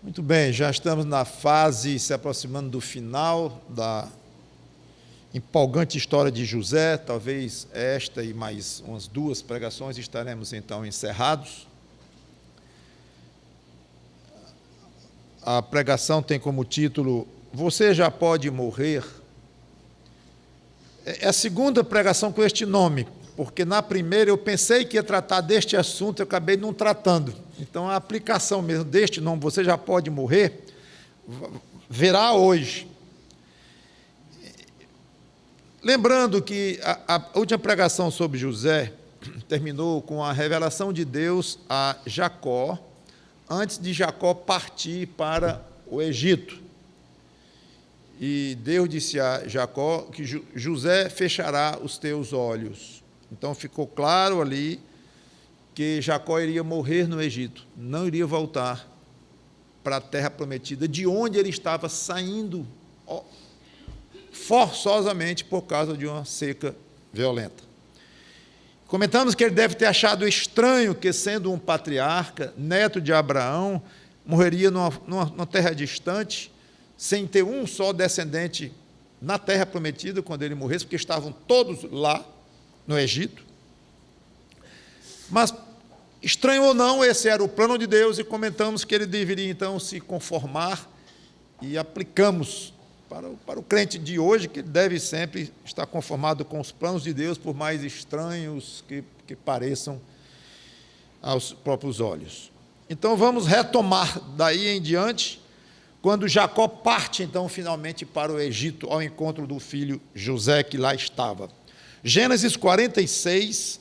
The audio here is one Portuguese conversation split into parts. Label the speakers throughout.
Speaker 1: Muito bem, já estamos na fase, se aproximando do final da empolgante história de José. Talvez esta e mais umas 2 pregações estaremos então encerrados. A pregação tem como título: Você já pode morrer? É a segunda pregação com este nome, porque na primeira eu pensei que ia tratar deste assunto, eu acabei não tratando. Então a aplicação mesmo deste nome, Você já pode morrer, verá hoje. Lembrando que a última pregação sobre José terminou com a revelação de Deus a Jacó, antes de Jacó partir para o Egito. E Deus disse a Jacó que José fechará os teus olhos. Então ficou claro ali que Jacó iria morrer no Egito, não iria voltar para a terra prometida, de onde ele estava saindo forçosamente por causa de uma seca violenta. Comentamos que ele deve ter achado estranho que, sendo um patriarca, neto de Abraão, morreria numa terra distante, sem ter um só descendente na terra prometida quando ele morresse, porque estavam todos lá no Egito. Mas, estranho ou não, esse era o plano de Deus, e comentamos que ele deveria então se conformar, e aplicamos para o crente de hoje, que deve sempre estar conformado com os planos de Deus, por mais estranhos que pareçam aos próprios olhos. Então vamos retomar daí em diante, quando Jacó parte então finalmente para o Egito, ao encontro do filho José, que lá estava. Gênesis 46,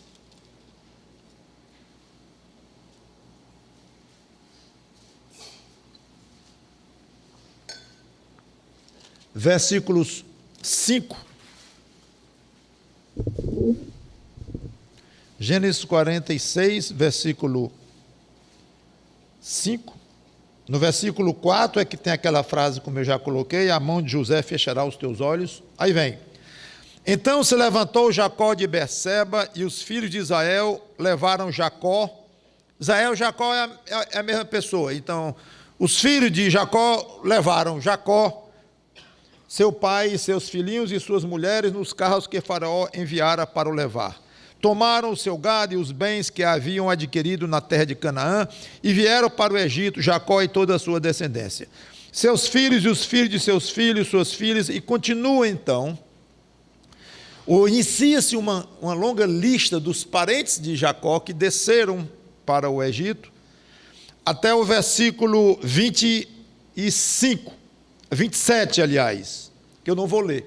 Speaker 1: versículos 5. Gênesis 46, versículo 5. No versículo 4 é que tem aquela frase, como eu já coloquei: a mão de José fechará os teus olhos. Aí vem: então se levantou Jacó de Berseba, e os filhos de Israel levaram Jacó. Israel e Jacó é a mesma pessoa. Então, os filhos de Jacó levaram Jacó, seu pai, seus filhinhos e suas mulheres, nos carros que Faraó enviara para o levar. Tomaram o seu gado e os bens que haviam adquirido na terra de Canaã e vieram para o Egito, Jacó e toda a sua descendência. Seus filhos e os filhos de seus filhos, suas filhas, e continua então, inicia-se uma longa lista dos parentes de Jacó que desceram para o Egito, até o versículo 25, 27, aliás, que eu não vou ler.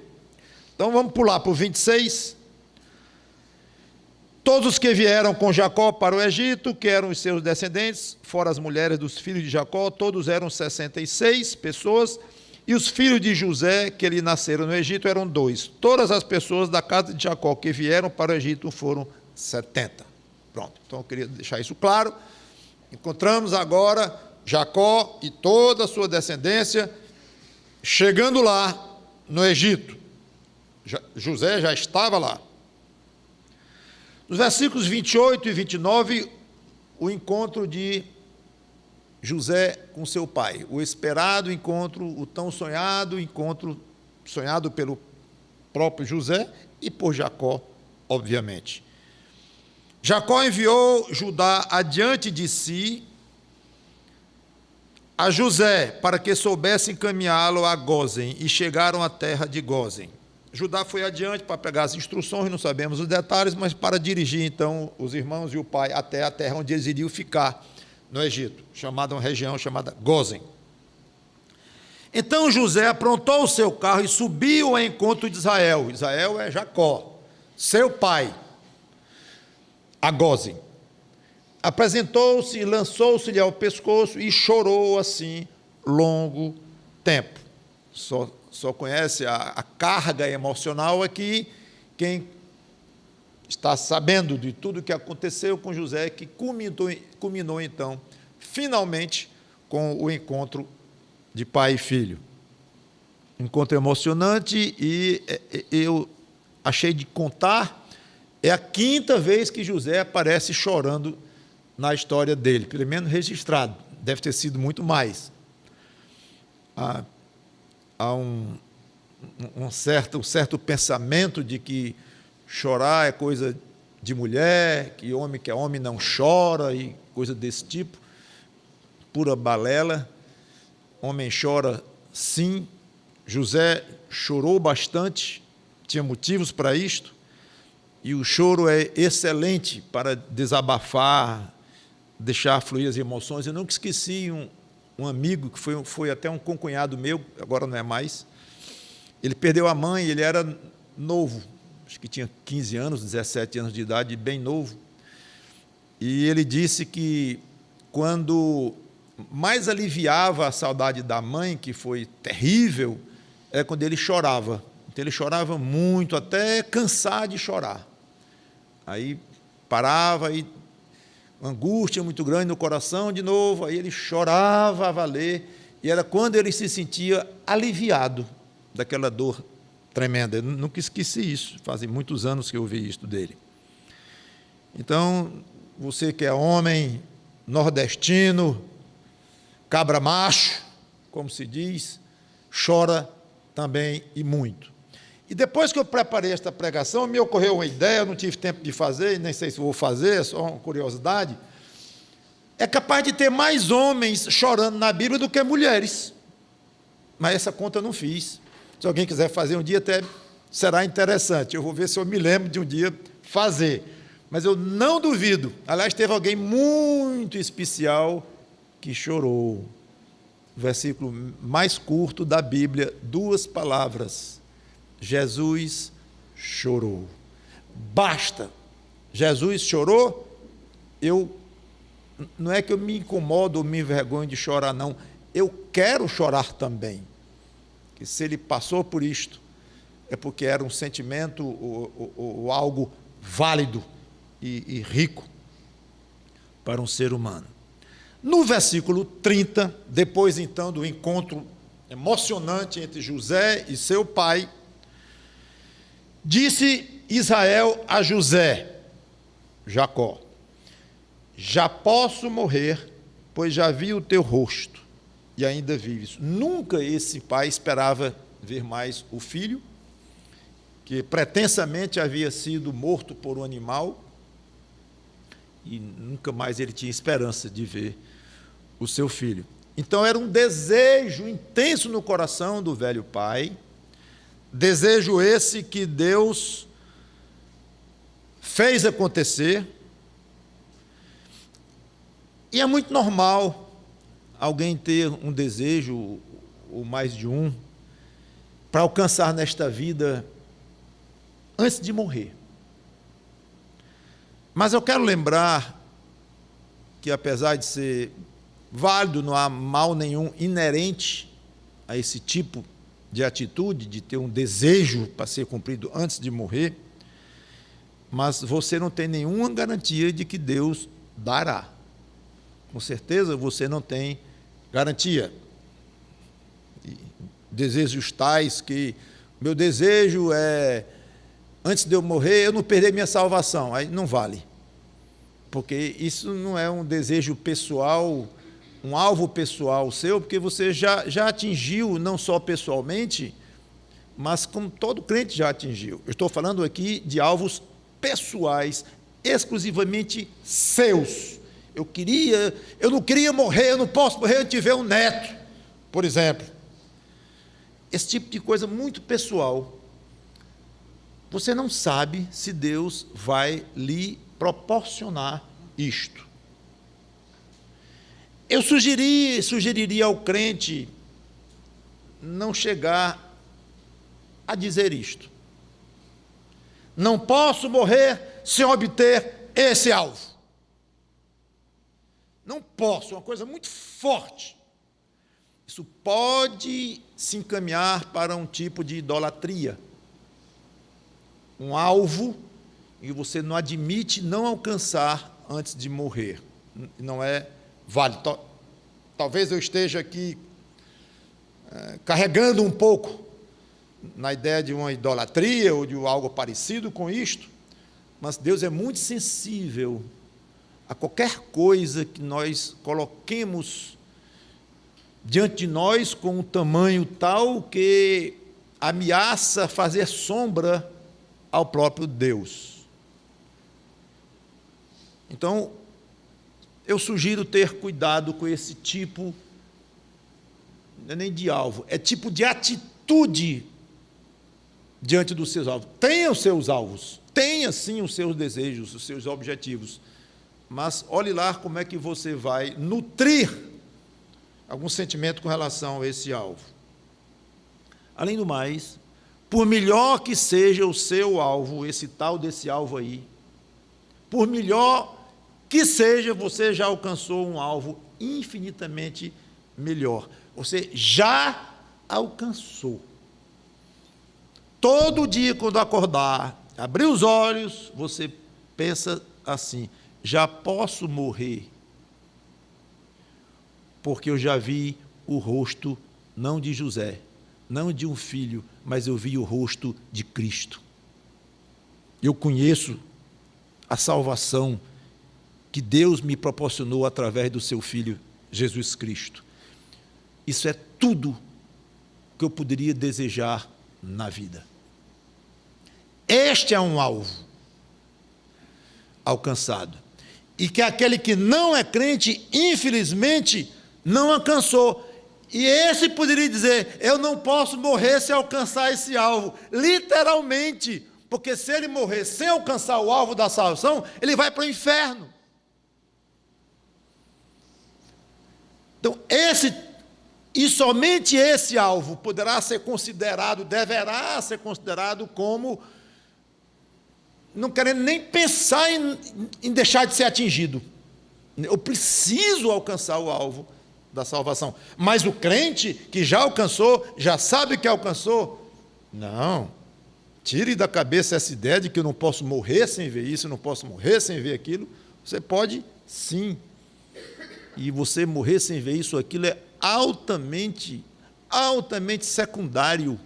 Speaker 1: Então vamos pular para o 26. Todos os que vieram com Jacó para o Egito, que eram os seus descendentes, fora as mulheres dos filhos de Jacó, todos eram 66 pessoas, e os filhos de José, que lhe nasceram no Egito, eram 2. Todas as pessoas da casa de Jacó que vieram para o Egito foram 70. Pronto, então eu queria deixar isso claro. Encontramos agora Jacó e toda a sua descendência chegando lá no Egito. José já estava lá. Nos versículos 28 e 29, o encontro de José com seu pai, o esperado encontro, o tão sonhado encontro, sonhado pelo próprio José e por Jacó, obviamente. Jacó enviou Judá adiante de si a José, para que soubesse encaminhá-lo a Gósen, e chegaram à terra de Gósen. Judá foi adiante para pegar as instruções, não sabemos os detalhes, mas para dirigir então os irmãos e o pai até a terra onde eles iriam ficar, no Egito, uma região chamada Gósen. Então José aprontou o seu carro e subiu ao encontro de Israel. Israel é Jacó, seu pai, a Gósen. Apresentou-se, lançou-se-lhe ao pescoço e chorou assim longo tempo. Só conhece a carga emocional aqui quem está sabendo de tudo o que aconteceu com José, que culminou então, finalmente, com o encontro de pai e filho. Encontro emocionante, e eu achei de contar, é a 5ª vez que José aparece chorando na história dele, pelo menos registrado, deve ter sido muito mais. há um certo pensamento de que chorar é coisa de mulher, que é homem não chora, e coisa desse tipo, pura balela. Homem chora sim. José chorou bastante, tinha motivos para isto, e o choro é excelente para desabafar, deixar fluir as emoções. Eu nunca esqueci um amigo, que foi até um concunhado meu, agora não é mais. Ele perdeu a mãe, ele era novo, acho que tinha 15 anos, 17 anos de idade, bem novo. E ele disse que quando mais aliviava a saudade da mãe, que foi terrível, é quando ele chorava. Então ele chorava muito, até cansar de chorar. Aí parava, e angústia muito grande no coração de novo, aí ele chorava a valer, e era quando ele se sentia aliviado daquela dor tremenda. Eu nunca esqueci isso, fazem muitos anos que eu ouvi isso dele. Então, você que é homem, nordestino, cabra macho, como se diz, chora também e muito. E depois que eu preparei esta pregação, me ocorreu uma ideia, não tive tempo de fazer, nem sei se vou fazer, é só uma curiosidade. É capaz de ter mais homens chorando na Bíblia do que mulheres. Mas essa conta eu não fiz. Se alguém quiser fazer um dia, até será interessante. Eu vou ver se eu me lembro de um dia fazer. Mas eu não duvido. Aliás, teve alguém muito especial que chorou. O versículo mais curto da Bíblia, 2 palavras. Jesus chorou. Basta. Jesus chorou. Não é que eu me incomodo ou me envergonho de chorar, não. Eu quero chorar também. Que se ele passou por isto, é porque era um sentimento ou algo válido e rico para um ser humano. No versículo 30, depois então do encontro emocionante entre José e seu pai, disse Israel a José, Jacó: já posso morrer, pois já vi o teu rosto e ainda vives. Nunca esse pai esperava ver mais o filho, que pretensamente havia sido morto por um animal, e nunca mais ele tinha esperança de ver o seu filho. Então era um desejo intenso no coração do velho pai, desejo esse que Deus fez acontecer. E é muito normal alguém ter um desejo, ou mais de um, para alcançar nesta vida antes de morrer. Mas eu quero lembrar que, apesar de ser válido, não há mal nenhum inerente a esse tipo de atitude, de ter um desejo para ser cumprido antes de morrer, mas você não tem nenhuma garantia de que Deus dará. Com certeza você não tem garantia. Desejos tais que meu desejo é, antes de eu morrer, eu não perder minha salvação. Aí não vale. Porque isso não é um desejo pessoal, um alvo pessoal seu, porque você já atingiu, não só pessoalmente, mas como todo crente já atingiu. Eu estou falando aqui de alvos pessoais, exclusivamente seus. Eu não queria morrer, eu não posso morrer antes de ver um neto, por exemplo. Esse tipo de coisa muito pessoal. Você não sabe se Deus vai lhe proporcionar isto. Eu sugeriria ao crente não chegar a dizer isto. Não posso morrer sem obter esse alvo. Não posso, é uma coisa muito forte. Isso pode se encaminhar para um tipo de idolatria. Um alvo que você não admite não alcançar antes de morrer. Não é válido. Talvez eu esteja aqui carregando um pouco na ideia de uma idolatria ou de algo parecido com isto, mas Deus é muito sensível a qualquer coisa que nós coloquemos diante de nós com um tamanho tal que ameaça fazer sombra ao próprio Deus. Então, eu sugiro ter cuidado com esse tipo, não é nem de alvo, é tipo de atitude diante dos seus alvos. Tenha os seus alvos, tenha sim os seus desejos, os seus objetivos, mas olhe lá como é que você vai nutrir algum sentimento com relação a esse alvo. Além do mais, por melhor que seja o seu alvo, esse tal desse alvo aí, por melhor que seja, você já alcançou um alvo infinitamente melhor. Você já alcançou. Todo dia, quando acordar, abrir os olhos, você pensa assim: já posso morrer, porque eu já vi o rosto, não de José, não de um filho, mas eu vi o rosto de Cristo. Eu conheço a salvação que Deus me proporcionou através do seu Filho, Jesus Cristo. Isso é tudo que eu poderia desejar na vida. Este é um alvo alcançado, e que aquele que não é crente, infelizmente, não alcançou. E esse poderia dizer: eu não posso morrer sem alcançar esse alvo, literalmente, porque se ele morrer sem alcançar o alvo da salvação, ele vai para o inferno. Então, e somente esse alvo poderá ser considerado, deverá ser considerado como, não querendo nem pensar em deixar de ser atingido. Eu preciso alcançar o alvo da salvação. Mas o crente que já alcançou, já sabe que alcançou, não. Tire da cabeça essa ideia de que eu não posso morrer sem ver isso, eu não posso morrer sem ver aquilo. Você pode, sim. E você morrer sem ver isso ou aquilo é altamente secundário,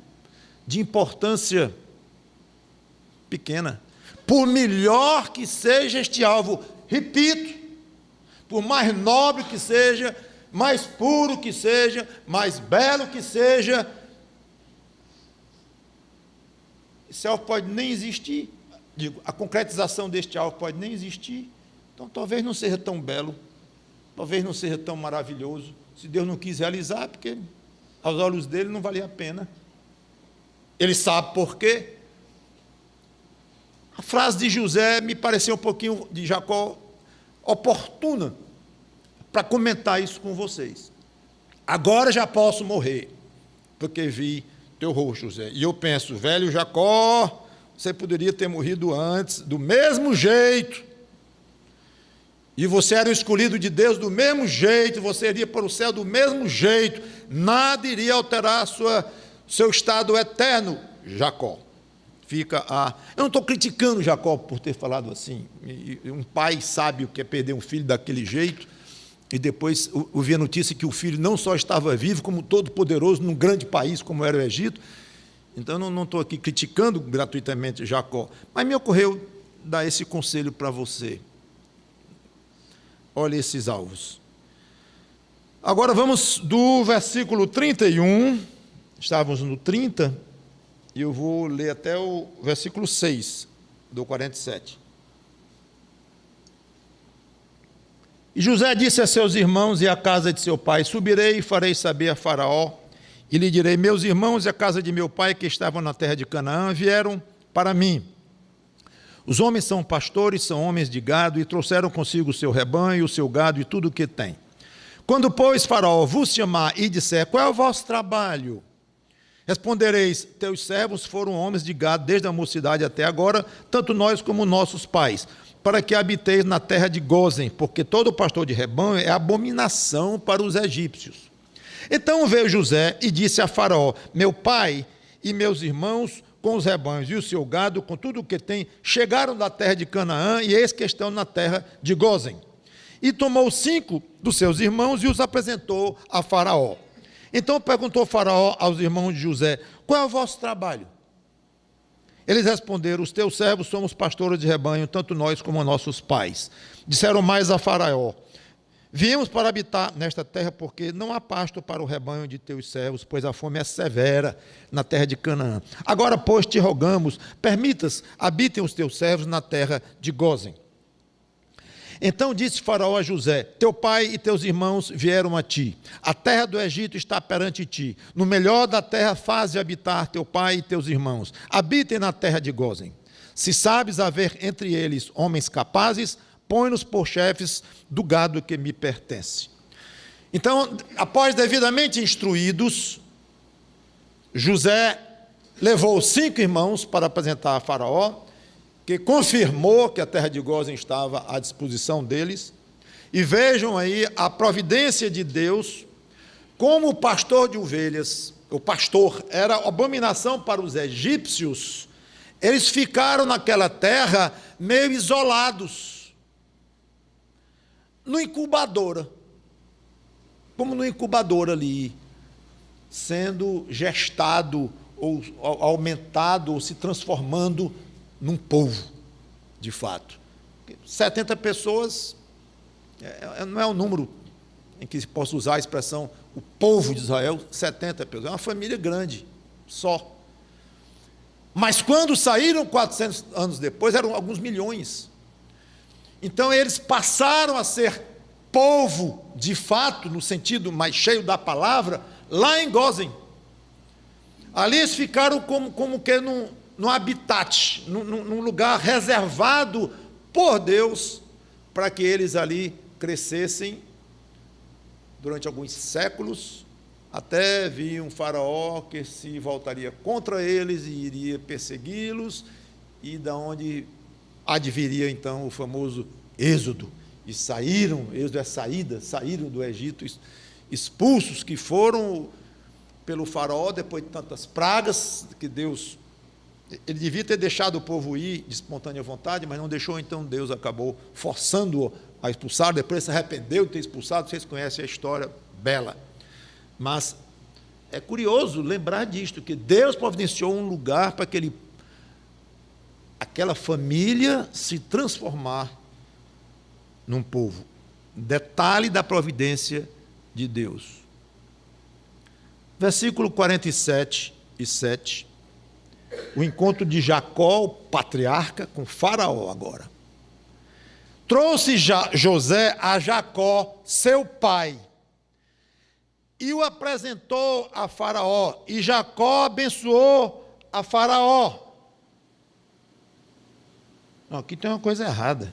Speaker 1: de importância pequena. Por melhor que seja este alvo, repito, por mais nobre que seja, mais puro que seja, mais belo que seja, esse alvo pode nem existir. Digo, a concretização deste alvo pode nem existir. Então, talvez não seja tão belo, talvez não seja tão maravilhoso. Se Deus não quis realizar, porque aos olhos dele não valia a pena. Ele sabe por quê. A frase de José me pareceu um pouquinho, de Jacó, oportuna para comentar isso com vocês. Agora já posso morrer, porque vi teu rosto, José. E eu penso: velho Jacó, você poderia ter morrido antes, do mesmo jeito. E você era o escolhido de Deus do mesmo jeito, você iria para o céu do mesmo jeito, nada iria alterar seu estado eterno, Jacó. Eu não estou criticando Jacó por ter falado assim. Um pai sabe o que é perder um filho daquele jeito, e depois ouvir a notícia que o filho não só estava vivo, como todo poderoso num grande país como era o Egito. Então, eu não estou aqui criticando gratuitamente Jacó, mas me ocorreu dar esse conselho para você. Olha esses alvos. Agora vamos do versículo 31, estávamos no 30, e eu vou ler até o versículo 6, do 47. E José disse a seus irmãos e à casa de seu pai: subirei e farei saber a Faraó, e lhe direi: meus irmãos e a casa de meu pai, que estavam na terra de Canaã, vieram para mim. Os homens são pastores, são homens de gado, e trouxeram consigo o seu rebanho, o seu gado e tudo o que tem. Quando, pois, Faraó vos chamar e disser: qual é o vosso trabalho? Respondereis: teus servos foram homens de gado desde a mocidade até agora, tanto nós como nossos pais, para que habiteis na terra de Gósen, porque todo pastor de rebanho é abominação para os egípcios. Então veio José e disse a Faraó: meu pai e meus irmãos, com os rebanhos e o seu gado, com tudo o que tem, chegaram da terra de Canaã, e eis que estão na terra de Gósen. E tomou 5 dos seus irmãos e os apresentou a Faraó. Então perguntou Faraó aos irmãos de José: qual é o vosso trabalho? Eles responderam: os teus servos somos pastores de rebanho, tanto nós como nossos pais. Disseram mais a Faraó: Viemos para habitar nesta terra, porque não há pasto para o rebanho de teus servos, pois a fome é severa na terra de Canaã. Agora, pois, te rogamos, permitas, habitem os teus servos na terra de Gósen. Então disse Faraó a José: teu pai e teus irmãos vieram a ti. A terra do Egito está perante ti. No melhor da terra faze habitar teu pai e teus irmãos. Habitem na terra de Gósen. Se sabes haver entre eles homens capazes, põe-nos por chefes do gado que me pertence. Então, após devidamente instruídos, José levou 5 irmãos para apresentar a Faraó, que confirmou que a terra de Gósen estava à disposição deles. E vejam aí a providência de Deus, como o pastor de ovelhas, o pastor era abominação para os egípcios, eles ficaram naquela terra meio isolados, no incubadora, como no incubador ali, sendo gestado, ou aumentado, ou se transformando num povo, de fato. 70 pessoas, não é um número em que se possa usar a expressão o povo de Israel, 70 pessoas, é uma família grande, só. Mas quando saíram 400 anos depois, eram alguns milhões. Então eles passaram a ser povo, de fato, no sentido mais cheio da palavra, lá em Gósen. Ali eles ficaram como que num habitat, num lugar reservado por Deus, para que eles ali crescessem durante alguns séculos, até vir um faraó que se voltaria contra eles e iria persegui-los, e da onde adviria então o famoso Êxodo. E Êxodo é saída, saíram do Egito, expulsos que foram pelo faraó, depois de tantas pragas, que Deus, ele devia ter deixado o povo ir de espontânea vontade, mas não deixou, então Deus acabou forçando-o a expulsar, depois se arrependeu de ter expulsado. Vocês conhecem a história bela. Mas é curioso lembrar disto, que Deus providenciou um lugar para aquela família se transformar num povo. Detalhe da providência de Deus. Versículo 47 e 7. O encontro de Jacó, o patriarca, com Faraó agora. Trouxe José a Jacó, seu pai, e o apresentou a Faraó, e Jacó abençoou a Faraó. Não, aqui tem uma coisa errada.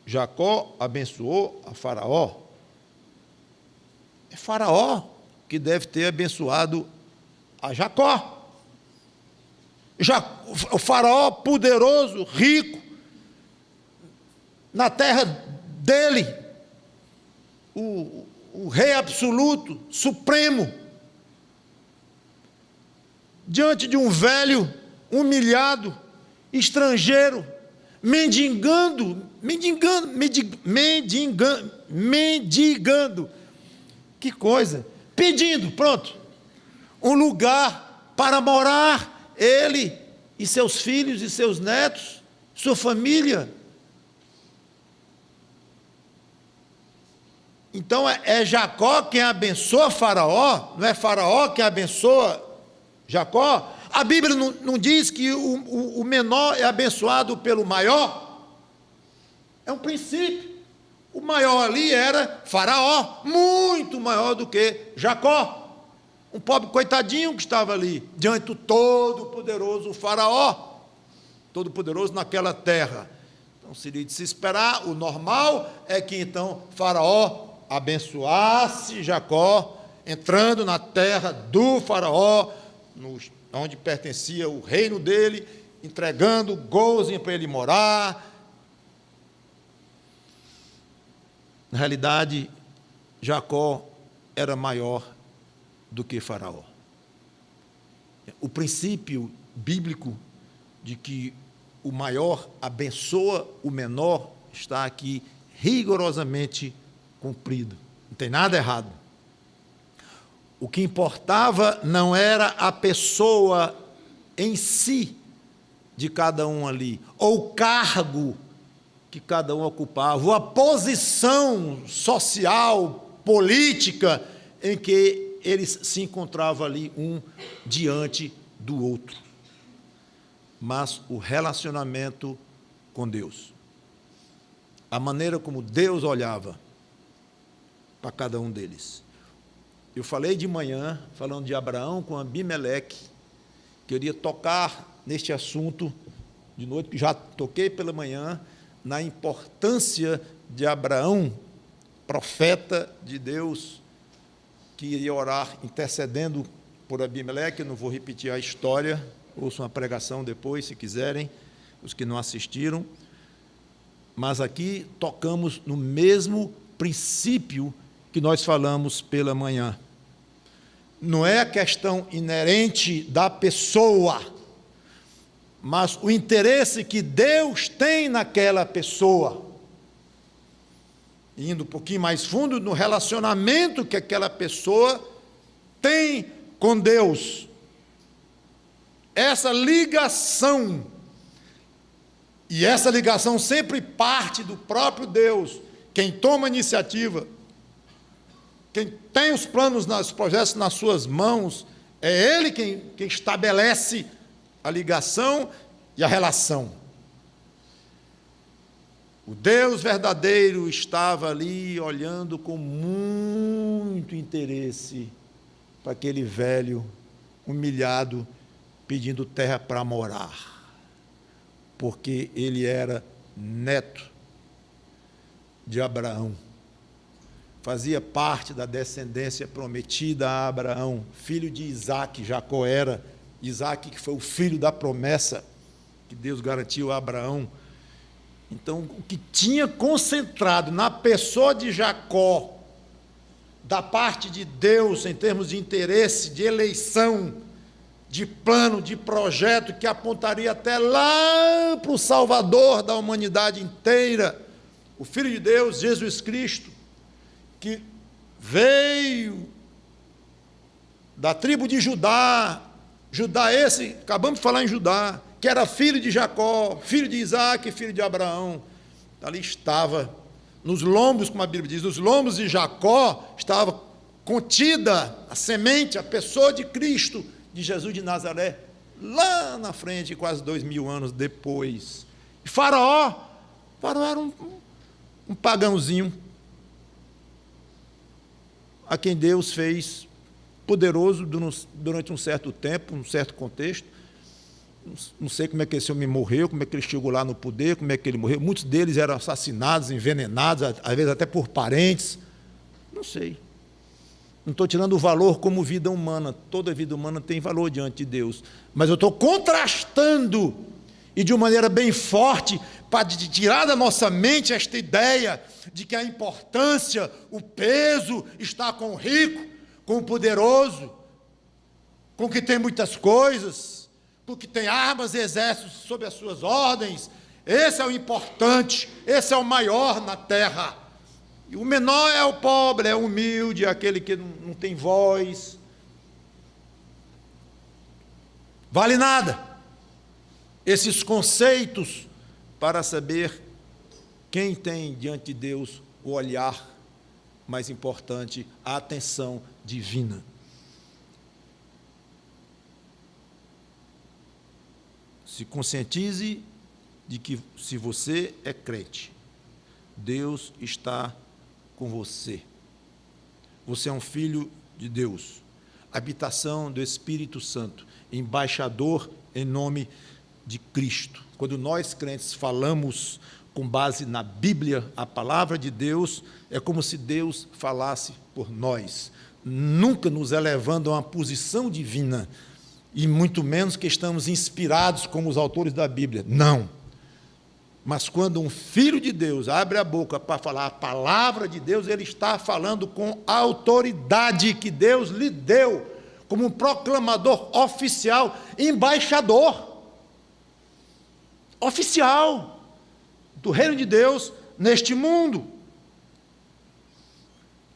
Speaker 1: Jacó abençoou a Faraó. É Faraó que deve ter abençoado a Jacó. O Faraó poderoso, rico, na terra dele, o rei absoluto, supremo, diante de um velho humilhado, estrangeiro, mendigando, que coisa, pedindo, pronto, um lugar para morar, ele e seus filhos e seus netos, sua família. Então é Jacó quem abençoa Faraó, não é Faraó quem abençoa Jacó. A Bíblia não diz que o menor é abençoado pelo maior. É um princípio. O maior ali era Faraó, muito maior do que Jacó. Um pobre coitadinho que estava ali, diante do todo-poderoso Faraó, todo-poderoso naquela terra. Então seria de se esperar, o normal é que então Faraó abençoasse Jacó, entrando na terra do Faraó, onde pertencia o reino dele, entregando Gósen para ele morar. Na realidade, Jacó era maior do que Faraó. O princípio bíblico de que o maior abençoa o menor está aqui rigorosamente cumprido. Não tem nada errado. O que importava não era a pessoa em si de cada um ali, ou o cargo que cada um ocupava, a posição social, política, em que eles se encontravam ali, um diante do outro. Mas o relacionamento com Deus, a maneira como Deus olhava para cada um deles. Eu falei de manhã, falando de Abraão com Abimeleque, que eu iria tocar neste assunto de noite, que já toquei pela manhã, na importância de Abraão, profeta de Deus, que iria orar intercedendo por Abimeleque. Eu não vou repetir a história, ouçam a pregação depois, se quiserem, os que não assistiram. Mas aqui tocamos no mesmo princípio que nós falamos pela manhã. Não é a questão inerente da pessoa, mas o interesse que Deus tem naquela pessoa. Indo um pouquinho mais fundo, no relacionamento que aquela pessoa tem com Deus. Essa ligação, e essa ligação sempre parte do próprio Deus, quem toma a iniciativa, quem tem os planos, os projetos nas suas mãos, é Ele quem estabelece a ligação e a relação. O Deus verdadeiro estava ali olhando com muito interesse para aquele velho humilhado, pedindo terra para morar, porque ele era neto de Abraão, fazia parte da descendência prometida a Abraão, filho de Isaque. Jacó era Isaque, que foi o filho da promessa que Deus garantiu a Abraão. Então, o que tinha concentrado na pessoa de Jacó, da parte de Deus, em termos de interesse, de eleição, de plano, de projeto, que apontaria até lá para o Salvador da humanidade inteira, o Filho de Deus, Jesus Cristo, que veio da tribo de Judá, Judá esse, acabamos de falar em Judá, que era filho de Jacó, filho de Isaque, filho de Abraão. Ali estava, nos lombos, como a Bíblia diz, nos lombos de Jacó, estava contida a semente, a pessoa de Cristo, de Jesus de Nazaré, lá na frente, quase 2000 anos depois. E Faraó era um pagãozinho, a quem Deus fez poderoso durante um certo tempo, um certo contexto. Não sei como é que esse homem morreu, como é que ele chegou lá no poder, como é que ele morreu. Muitos deles eram assassinados, envenenados, às vezes até por parentes. Não sei. Não estou tirando o valor como vida humana. Toda vida humana tem valor diante de Deus. Mas eu estou contrastando, e de uma maneira bem forte, para tirar da nossa mente esta ideia de que a importância, o peso está com o rico, com o poderoso, com o que tem muitas coisas, com o que tem armas e exércitos sob as suas ordens. Esse é o importante, esse é o maior na terra. E o menor é o pobre, é o humilde, é aquele que não tem voz. Vale nada esses conceitos para saber quem tem diante de Deus o olhar mais importante, a atenção divina. Se conscientize de que, se você é crente, Deus está com você. Você é um filho de Deus, habitação do Espírito Santo, embaixador em nome de Cristo. Quando nós crentes falamos com base na Bíblia, a palavra de Deus, é como se Deus falasse por nós, nunca nos elevando a uma posição divina, e muito menos que estamos inspirados como os autores da Bíblia. Não. Mas quando um filho de Deus abre a boca para falar a palavra de Deus, ele está falando com a autoridade que Deus lhe deu, como um proclamador oficial, embaixador oficial do reino de Deus neste mundo.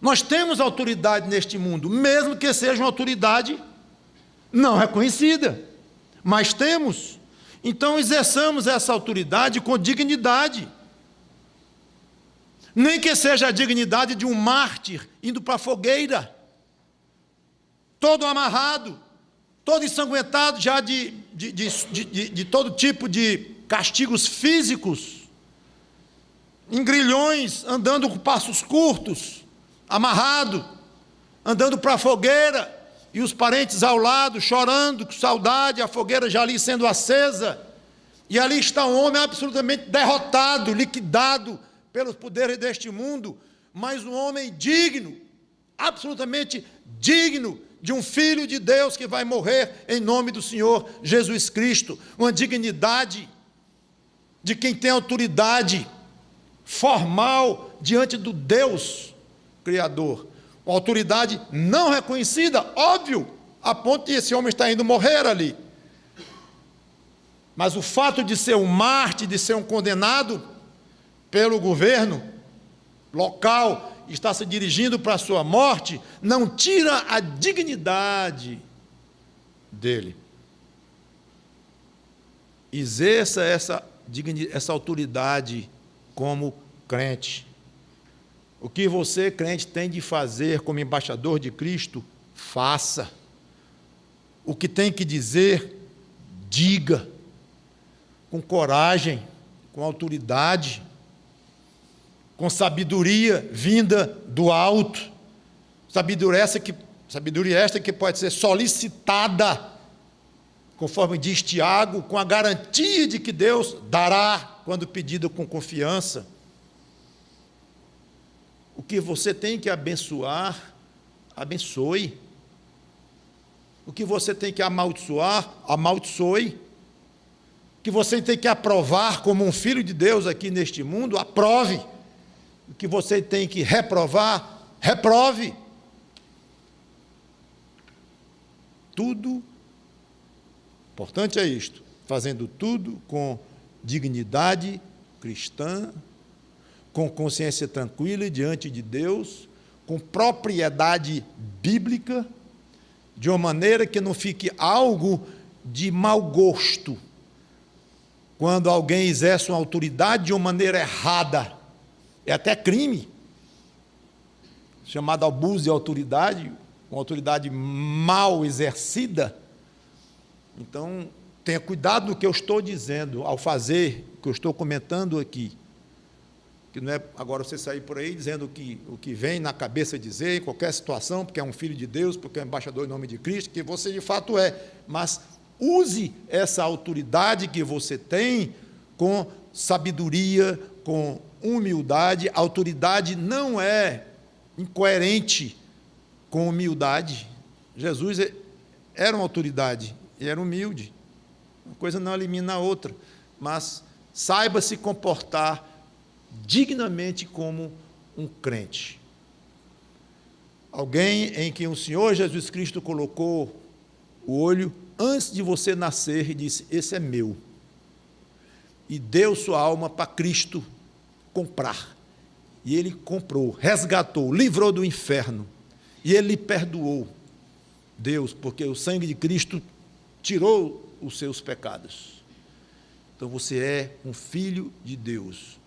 Speaker 1: Nós temos autoridade neste mundo, mesmo que seja uma autoridade não reconhecida, mas temos. Então, exerçamos essa autoridade com dignidade, nem que seja a dignidade de um mártir indo para a fogueira, todo amarrado, todo ensanguentado já de todo tipo de castigos físicos, em grilhões, andando com passos curtos, amarrado, andando para a fogueira, e os parentes ao lado, chorando com saudade, a fogueira já ali sendo acesa, e ali está um homem absolutamente derrotado, liquidado pelos poderes deste mundo, mas um homem digno, absolutamente digno, de um filho de Deus que vai morrer em nome do Senhor Jesus Cristo, uma dignidade de quem tem autoridade formal diante do Deus Criador, uma autoridade não reconhecida, óbvio, a ponto de esse homem estar indo morrer ali, mas o fato de ser um mártir, de ser um condenado pelo governo local, está se dirigindo para a sua morte, não tira a dignidade dele. Exerça essa autoridade como crente. O que você, crente, tem de fazer como embaixador de Cristo, faça. O que tem que dizer, diga, com coragem, com autoridade, com sabedoria vinda do alto, sabedoria esta que pode ser solicitada, conforme diz Tiago, com a garantia de que Deus dará, quando pedido com confiança. O que você tem que abençoar, abençoe. O que você tem que amaldiçoar, amaldiçoe. O que você tem que aprovar como um filho de Deus aqui neste mundo, aprove. O que você tem que reprovar, reprove. Tudo, importante é isto, fazendo tudo com dignidade cristã, com consciência tranquila diante de Deus, com propriedade bíblica, de uma maneira que não fique algo de mau gosto, quando alguém exerce uma autoridade de uma maneira errada. É até crime, chamado abuso de autoridade, uma autoridade mal exercida. Então, tenha cuidado no que eu estou dizendo, ao fazer o que eu estou comentando aqui. Que não é agora você sair por aí dizendo o que vem na cabeça dizer, em qualquer situação, porque é um filho de Deus, porque é um embaixador em nome de Cristo, que você de fato é. Mas use essa autoridade que você tem com sabedoria, com humildade. A autoridade não é incoerente com humildade. Jesus era uma autoridade, e era humilde. Uma coisa não elimina a outra, mas saiba se comportar dignamente como um crente. Alguém em quem o Senhor Jesus Cristo colocou o olho antes de você nascer e disse: esse é meu. E deu sua alma para Cristo comprar. E ele comprou, resgatou, livrou do inferno. E ele lhe perdoou. Deus, porque o sangue de Cristo tirou os seus pecados. Então você é um filho de Deus.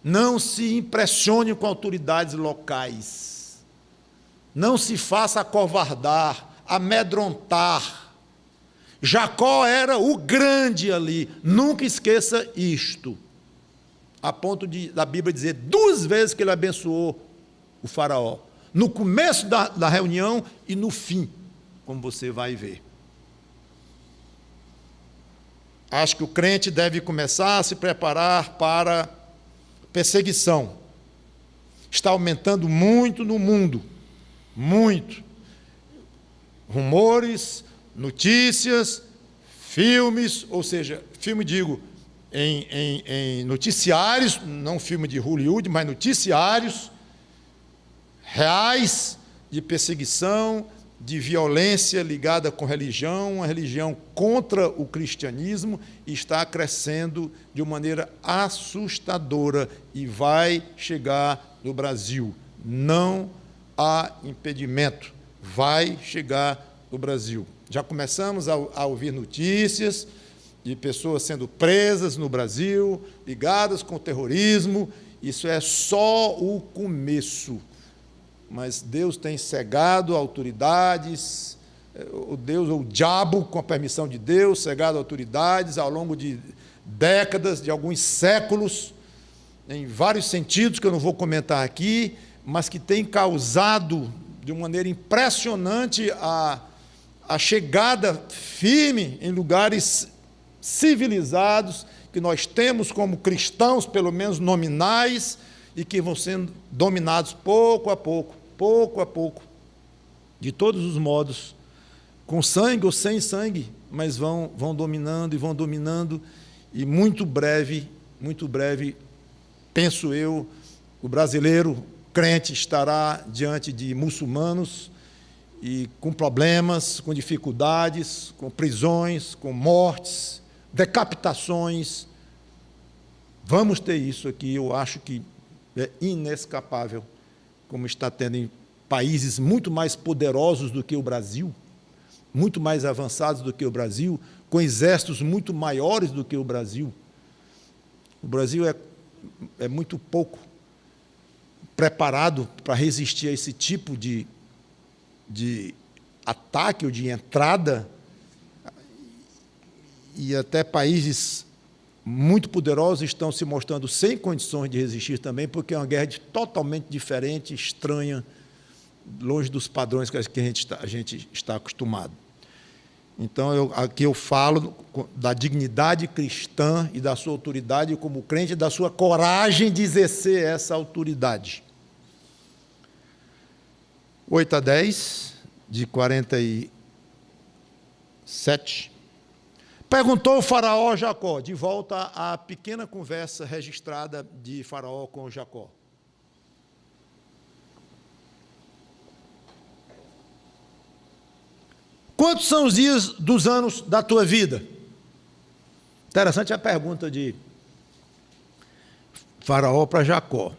Speaker 1: Não se impressione com autoridades locais. Não se faça acovardar, amedrontar. Jacó era o grande ali. Nunca esqueça isto. A ponto da Bíblia dizer 2 vezes que ele abençoou o faraó. No começo da reunião e no fim, como você vai ver. Acho que o crente deve começar a se preparar para perseguição. Está aumentando muito no mundo, muito. Rumores, notícias, filmes, ou seja, filme digo, em noticiários, não filme de Hollywood, mas noticiários reais de perseguição, de violência ligada com religião, uma religião contra o cristianismo, está crescendo de uma maneira assustadora e vai chegar no Brasil. Não há impedimento, vai chegar no Brasil. Já começamos a ouvir notícias de pessoas sendo presas no Brasil, ligadas com o terrorismo, Isso é só o começo. Mas Deus tem cegado autoridades, o diabo, com a permissão de Deus, cegado autoridades ao longo de décadas, de alguns séculos, em vários sentidos que eu não vou comentar aqui, mas que tem causado de uma maneira impressionante a chegada firme em lugares civilizados que nós temos como cristãos, pelo menos nominais, e que vão sendo dominados pouco a pouco, de todos os modos, com sangue ou sem sangue, mas vão dominando, e muito breve, penso eu, o brasileiro crente estará diante de muçulmanos e com problemas, com dificuldades, com prisões, com mortes, decapitações. Vamos ter isso aqui, eu acho que é inescapável, como está tendo em países muito mais poderosos do que o Brasil, muito mais avançados do que o Brasil, com exércitos muito maiores do que o Brasil. O Brasil é muito pouco preparado para resistir a esse tipo de ataque ou de entrada, e até países muito poderosos estão se mostrando sem condições de resistir também, porque é uma guerra totalmente diferente, estranha, longe dos padrões que a gente está acostumado. Então, aqui eu falo da dignidade cristã e da sua autoridade como crente, da sua coragem de exercer essa autoridade. 8-10, de 47. Perguntou o faraó a Jacó, de volta à pequena conversa registrada de Faraó com Jacó. Quantos são os dias dos anos da tua vida? Interessante a pergunta de Faraó para Jacó.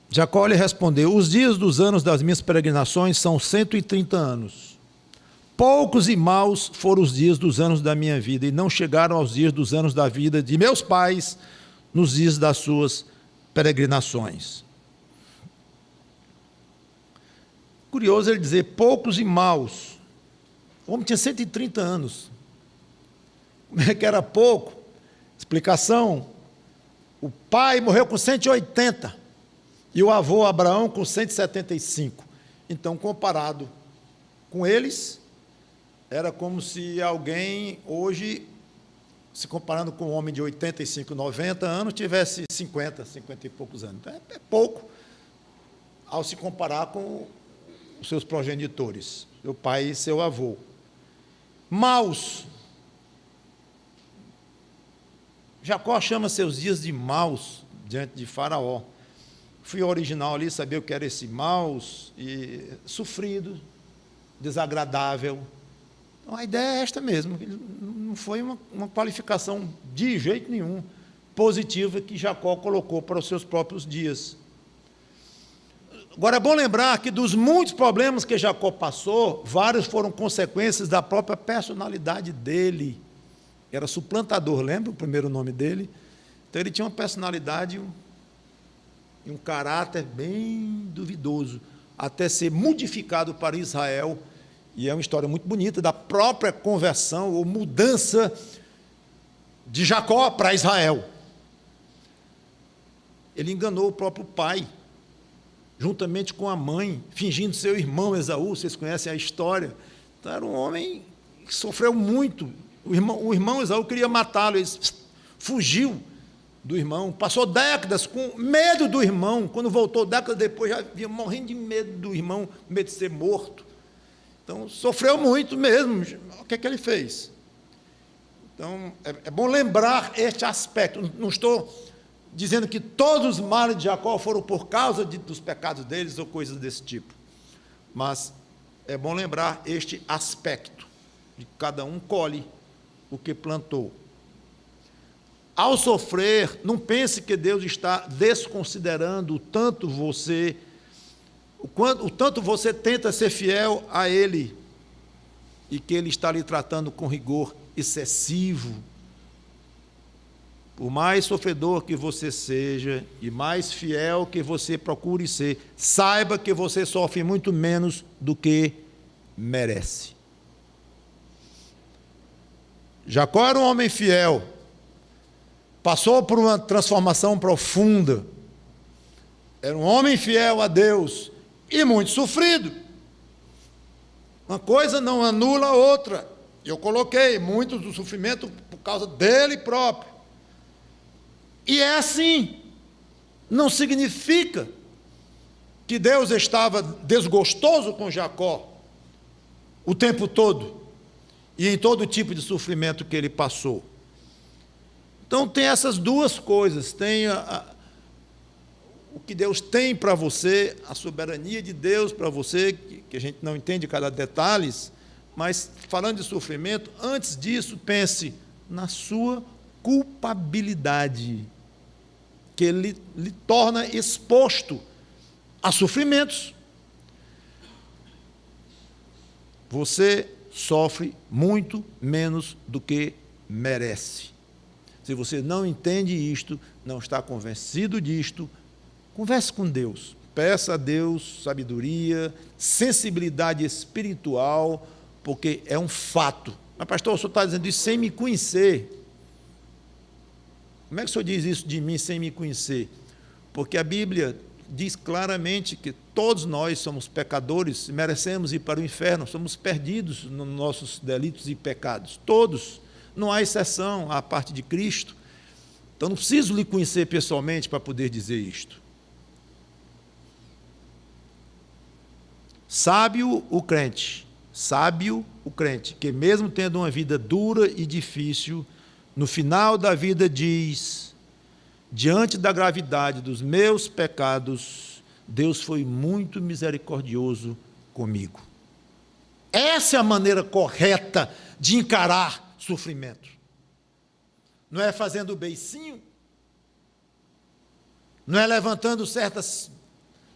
Speaker 1: Jacó lhe respondeu: os dias dos anos das minhas peregrinações são 130 anos. Poucos e maus foram os dias dos anos da minha vida, e não chegaram aos dias dos anos da vida de meus pais nos dias das suas peregrinações. Curioso ele dizer poucos e maus. O homem tinha 130 anos. Como é que era pouco? Explicação: o pai morreu com 180 e o avô Abraão com 175. Então, comparado com eles, era como se alguém hoje, se comparando com um homem de 85, 90 anos, tivesse 50 e poucos anos. Então, é pouco ao se comparar com os seus progenitores, seu pai e seu avô. Maus. Jacó chama seus dias de maus diante de Faraó. Fui original ali, sabia o que era esse maus, e sofrido, desagradável. Então, a ideia é esta mesmo, não foi uma qualificação de jeito nenhum positiva que Jacó colocou para os seus próprios dias. Agora, é bom lembrar que dos muitos problemas que Jacó passou, vários foram consequências da própria personalidade dele. Era suplantador, lembra o primeiro nome dele? Então, ele tinha uma personalidade e um caráter bem duvidoso, até ser modificado para Israel. E é uma história muito bonita da própria conversão ou mudança de Jacó para Israel. Ele enganou o próprio pai, juntamente com a mãe, fingindo ser o irmão Esaú. Vocês conhecem a história. Então, era um homem que sofreu muito. O irmão Esaú queria matá-lo, ele fugiu do irmão, passou décadas com medo do irmão. Quando voltou, décadas depois, já vinha morrendo de medo do irmão, medo de ser morto. Então, sofreu muito mesmo. O que é que ele fez? Então, é bom lembrar este aspecto. Não estou dizendo que todos os males de Jacó foram por causa dos pecados deles ou coisas desse tipo. Mas é bom lembrar este aspecto, de que cada um colhe o que plantou. Ao sofrer, não pense que Deus está desconsiderando o tanto você tenta ser fiel a Ele, e que Ele está lhe tratando com rigor excessivo, por mais sofredor que você seja e mais fiel que você procure ser, saiba que você sofre muito menos do que merece. Jacó era um homem fiel, passou por uma transformação profunda, era um homem fiel a Deus e muito sofrido. Uma coisa não anula a outra. Eu coloquei muito do sofrimento por causa dele próprio. E é assim. Não significa que Deus estava desgostoso com Jacó o tempo todo e em todo tipo de sofrimento que ele passou. Então tem essas duas coisas, tem o que Deus tem para você, a soberania de Deus para você, que a gente não entende cada detalhe, mas falando de sofrimento, antes disso pense na sua culpabilidade, que ele lhe torna exposto a sofrimentos. Você sofre muito menos do que merece. Se você não entende isto, não está convencido disto, converse com Deus. Peça a Deus sabedoria, sensibilidade espiritual, porque é um fato. Mas, pastor, o senhor está dizendo isso sem me conhecer. Como é que o senhor diz isso de mim sem me conhecer? Porque a Bíblia diz claramente que todos nós somos pecadores, merecemos ir para o inferno, somos perdidos nos nossos delitos e pecados. Todos, não há exceção à parte de Cristo. Então não preciso lhe conhecer pessoalmente para poder dizer isto. Sábio o crente, que mesmo tendo uma vida dura e difícil, no final da vida diz: diante da gravidade dos meus pecados, Deus foi muito misericordioso comigo. Essa é a maneira correta de encarar sofrimento. Não é fazendo beicinho, não é levantando certas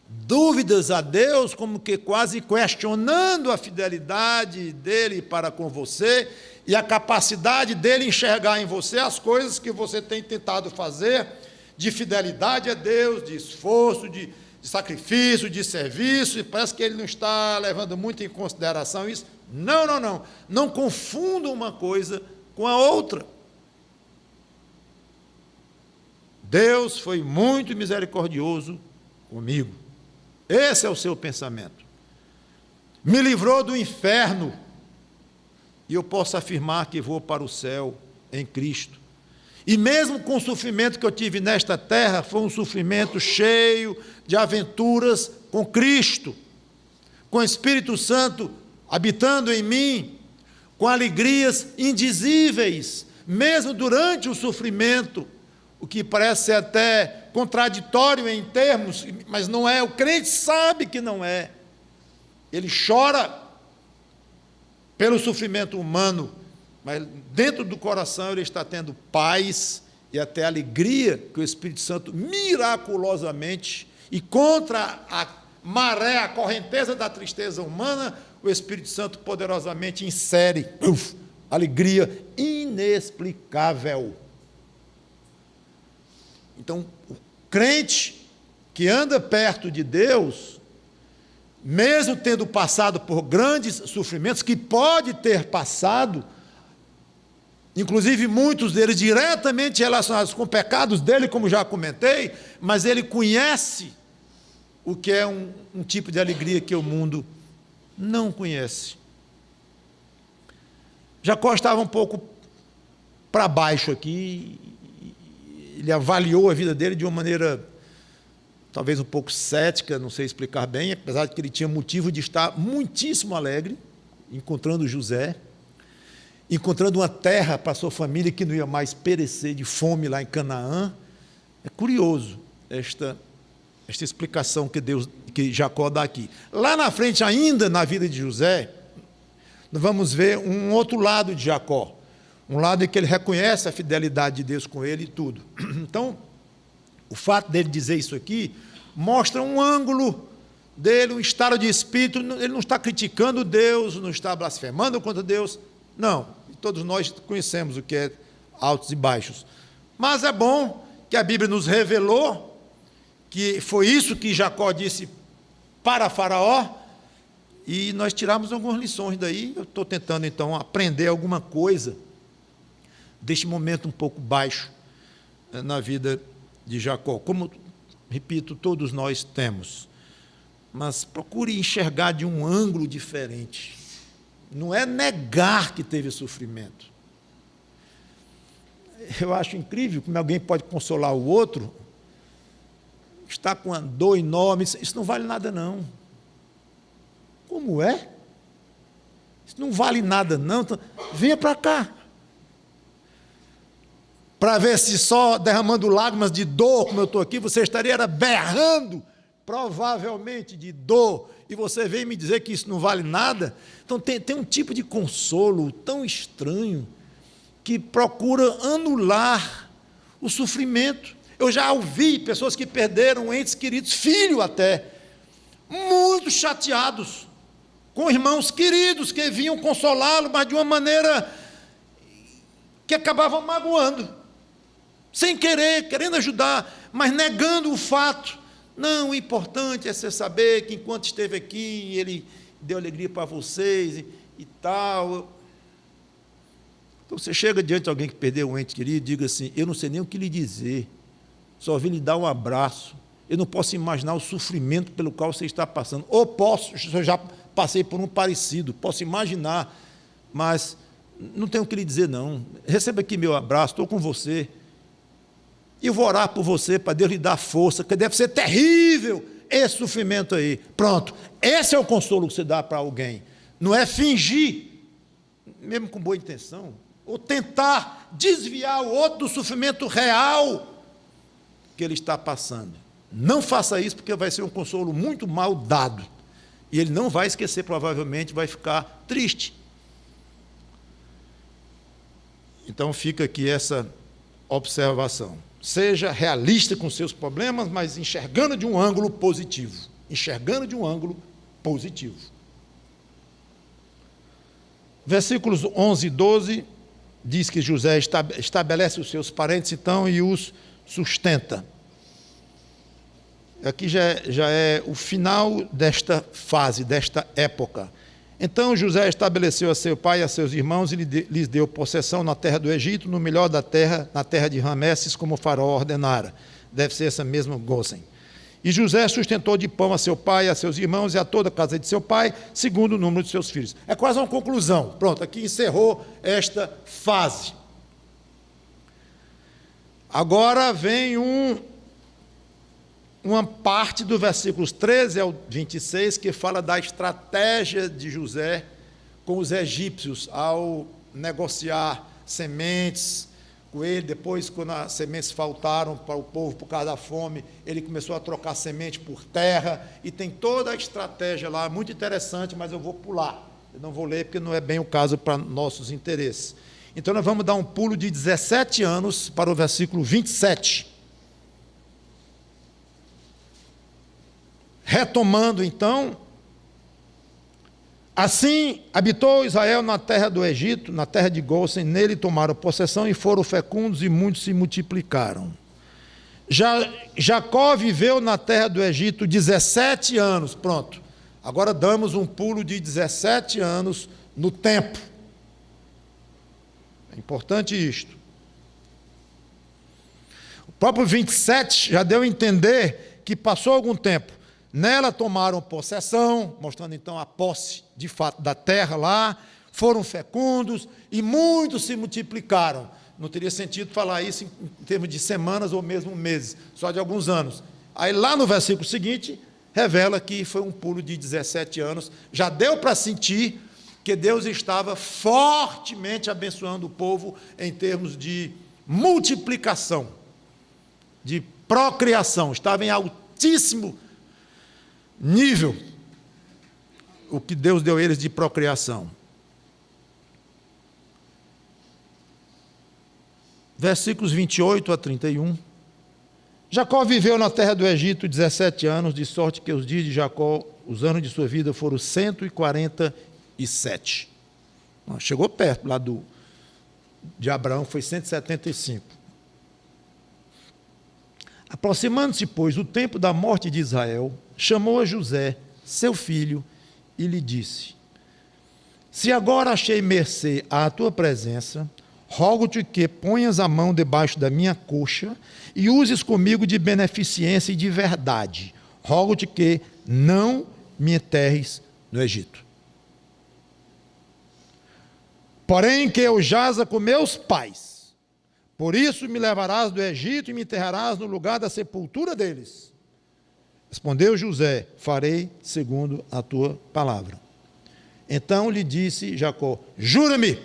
Speaker 1: dúvidas a Deus, como que quase questionando a fidelidade dele para com você e a capacidade dele enxergar em você as coisas que você tem tentado fazer de fidelidade a Deus, de esforço, de sacrifício, de serviço, e parece que ele não está levando muito em consideração isso. Não. Não confunda uma coisa com a outra. Deus foi muito misericordioso comigo. Esse é o seu pensamento. Me livrou do inferno, e eu posso afirmar que vou para o céu em Cristo. E mesmo com o sofrimento que eu tive nesta terra, foi um sofrimento cheio de aventuras com Cristo, com o Espírito Santo habitando em mim, com alegrias indizíveis, mesmo durante o sofrimento, o que parece ser até contraditório em termos, mas não é, o crente sabe que não é. Ele chora pelo sofrimento humano, mas dentro do coração ele está tendo paz e até alegria que o Espírito Santo miraculosamente, e contra a maré, a correnteza da tristeza humana, o Espírito Santo poderosamente insere alegria inexplicável. Então, o crente que anda perto de Deus, mesmo tendo passado por grandes sofrimentos, que pode ter passado, inclusive muitos deles diretamente relacionados com pecados dele, como já comentei, mas ele conhece o que é um tipo de alegria que o mundo não conhece. Jacó estava um pouco para baixo aqui, ele avaliou a vida dele de uma maneira talvez um pouco cética, não sei explicar bem, apesar de que ele tinha motivo de estar muitíssimo alegre, encontrando José, encontrando uma terra para sua família que não ia mais perecer de fome lá em Canaã. É curioso esta explicação que Jacó dá aqui. Lá na frente, ainda na vida de José, nós vamos ver um outro lado de Jacó, um lado em que ele reconhece a fidelidade de Deus com ele e tudo. Então, o fato dele dizer isso aqui mostra um ângulo dele, um estado de espírito. Ele não está criticando Deus, não está blasfemando contra Deus, não. Todos nós conhecemos o que é altos e baixos, Mas é bom que a Bíblia nos revelou que foi isso que Jacó disse para Faraó, e nós tiramos algumas lições daí. Eu estou tentando, então, aprender alguma coisa deste momento um pouco baixo na vida de Jacó. Como, repito, todos nós temos. Mas procure enxergar de um ângulo diferente. Não é negar que teve sofrimento. Eu acho incrível como alguém pode consolar o outro, está com uma dor enorme, isso não vale nada não. Como é? Isso não vale nada não, então, venha para cá. Para ver se só derramando lágrimas de dor, como eu estou aqui, você estaria berrando, provavelmente de dor, e você vem me dizer que isso não vale nada. Então tem um tipo de consolo tão estranho, que procura anular o sofrimento. Eu já ouvi pessoas que perderam entes queridos, filho até, muito chateados, com irmãos queridos que vinham consolá-lo, mas de uma maneira que acabavam magoando, sem querer, querendo ajudar, mas negando o fato. Não, o importante é você saber que enquanto esteve aqui, ele deu alegria para vocês e tal. Então você chega diante de alguém que perdeu um ente querido e diga assim: eu não sei nem o que lhe dizer, só vim lhe dar um abraço, eu não posso imaginar o sofrimento pelo qual você está passando, ou posso, eu já passei por um parecido, posso imaginar, mas não tenho o que lhe dizer não, receba aqui meu abraço, estou com você, e eu vou orar por você, para Deus lhe dar força, que deve ser terrível esse sofrimento aí. Pronto, esse é o consolo que você dá para alguém, não é fingir, mesmo com boa intenção, ou tentar desviar o outro do sofrimento real que ele está passando. Não faça isso, porque vai ser um consolo muito mal dado, e ele não vai esquecer, provavelmente vai ficar triste. Então fica aqui essa observação. Seja realista com seus problemas, mas enxergando de um ângulo positivo. Enxergando de um ângulo positivo. Versículos 11 e 12, diz que José estabelece os seus parentes, então, e os sustenta. Aqui já é o final desta fase, desta época. Então José estabeleceu a seu pai e a seus irmãos e lhes deu possessão na terra do Egito, no melhor da terra, na terra de Ramesses, como o faraó ordenara. Deve ser essa mesma Gósen. E José sustentou de pão a seu pai, a seus irmãos e a toda a casa de seu pai, segundo o número de seus filhos. É quase uma conclusão. Pronto, aqui encerrou esta fase. Agora vem uma parte do versículos 13 ao 26, que fala da estratégia de José com os egípcios ao negociar sementes com ele. Depois, quando as sementes faltaram para o povo por causa da fome, ele começou a trocar semente por terra, e tem toda a estratégia lá, muito interessante, mas eu vou pular. Eu não vou ler porque não é bem o caso para nossos interesses. Então nós vamos dar um pulo de 17 anos para o versículo 27. Retomando, então, assim habitou Israel na terra do Egito, na terra de Gósen, nele tomaram possessão e foram fecundos e muitos se multiplicaram. Jacó viveu na terra do Egito 17 anos, pronto. Agora damos um pulo de 17 anos no tempo. É importante isto. O próprio 27 já deu a entender que passou algum tempo. Nela tomaram possessão, mostrando então a posse de fato da terra lá, foram fecundos e muitos se multiplicaram. Não teria sentido falar isso em termos de semanas ou mesmo meses, só de alguns anos. Aí lá no versículo seguinte, revela que foi um pulo de 17 anos. Já deu para sentir que Deus estava fortemente abençoando o povo em termos de multiplicação, de procriação. Estava em altíssimo nível o que Deus deu a eles de procriação. Versículos 28 a 31. Jacó viveu na terra do Egito 17 anos, de sorte que os dias de Jacó, os anos de sua vida, foram 147. Chegou perto lá de Abraão, foi 175. Aproximando-se, pois, o tempo da morte de Israel, chamou a José, seu filho, e lhe disse: se agora achei mercê à tua presença, rogo-te que ponhas a mão debaixo da minha coxa e uses comigo de beneficência e de verdade. Rogo-te que não me enterres no Egito. Porém que eu jaza com meus pais, por isso me levarás do Egito e me enterrarás no lugar da sepultura deles. Respondeu José: farei segundo a tua palavra. Então lhe disse Jacó: jura-me.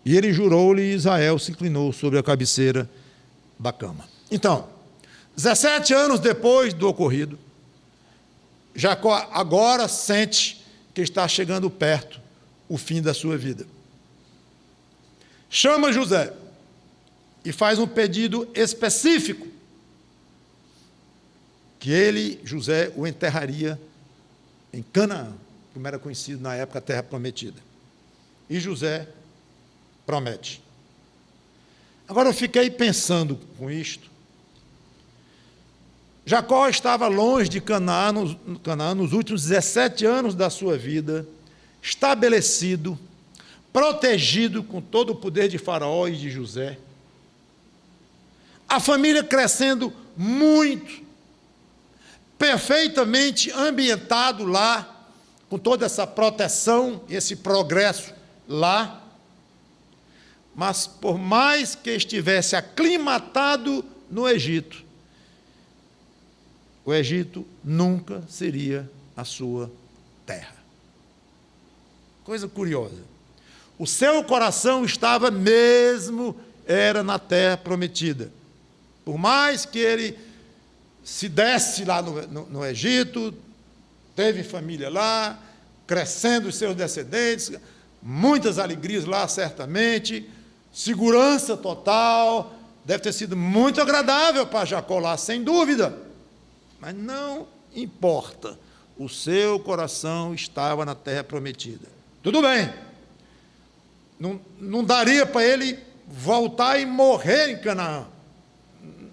Speaker 1: E ele jurou-lhe, e Israel se inclinou sobre a cabeceira da cama. Então, 17 anos depois do ocorrido, Jacó agora sente que está chegando perto o fim da sua vida. Chama José e faz um pedido específico, que ele, José, o enterraria em Canaã, como era conhecido na época a terra prometida. E José promete. Agora eu fiquei pensando com isto. Jacó estava longe de Canaã nos últimos 17 anos da sua vida, estabelecido, protegido com todo o poder de Faraó e de José. A família crescendo muito, perfeitamente ambientado lá, com toda essa proteção e esse progresso lá. Mas por mais que estivesse aclimatado no Egito, o Egito nunca seria a sua terra. Coisa curiosa. O seu coração estava era na terra prometida. Por mais que ele se desse lá no Egito, teve família lá, crescendo os seus descendentes, muitas alegrias lá certamente, segurança total, deve ter sido muito agradável para Jacó lá, sem dúvida. Mas não importa, o seu coração estava na terra prometida. Tudo bem, não daria para ele voltar e morrer em Canaã.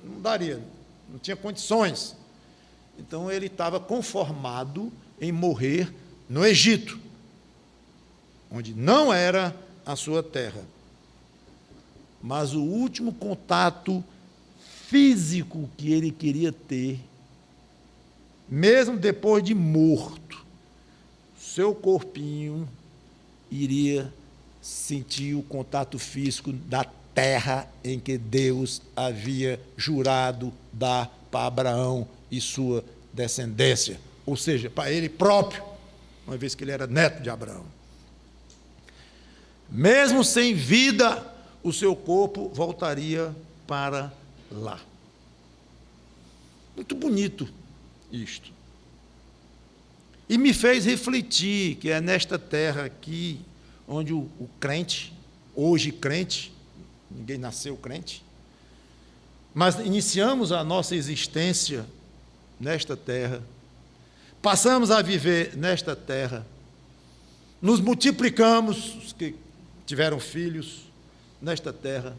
Speaker 1: Não daria, não tinha condições. Então ele estava conformado em morrer no Egito, onde não era a sua terra. Mas o último contato físico que ele queria ter, mesmo depois de morto, seu corpinho iria sentir o contato físico da terra em que Deus havia jurado dar para Abraão e sua descendência, ou seja, para ele próprio, uma vez que ele era neto de Abraão. Mesmo sem vida, o seu corpo voltaria para lá. Muito bonito isto. E me fez refletir que é nesta terra aqui, onde o crente, hoje crente, ninguém nasceu crente, mas iniciamos a nossa existência nesta terra, passamos a viver nesta terra, nos multiplicamos, os que tiveram filhos nesta terra.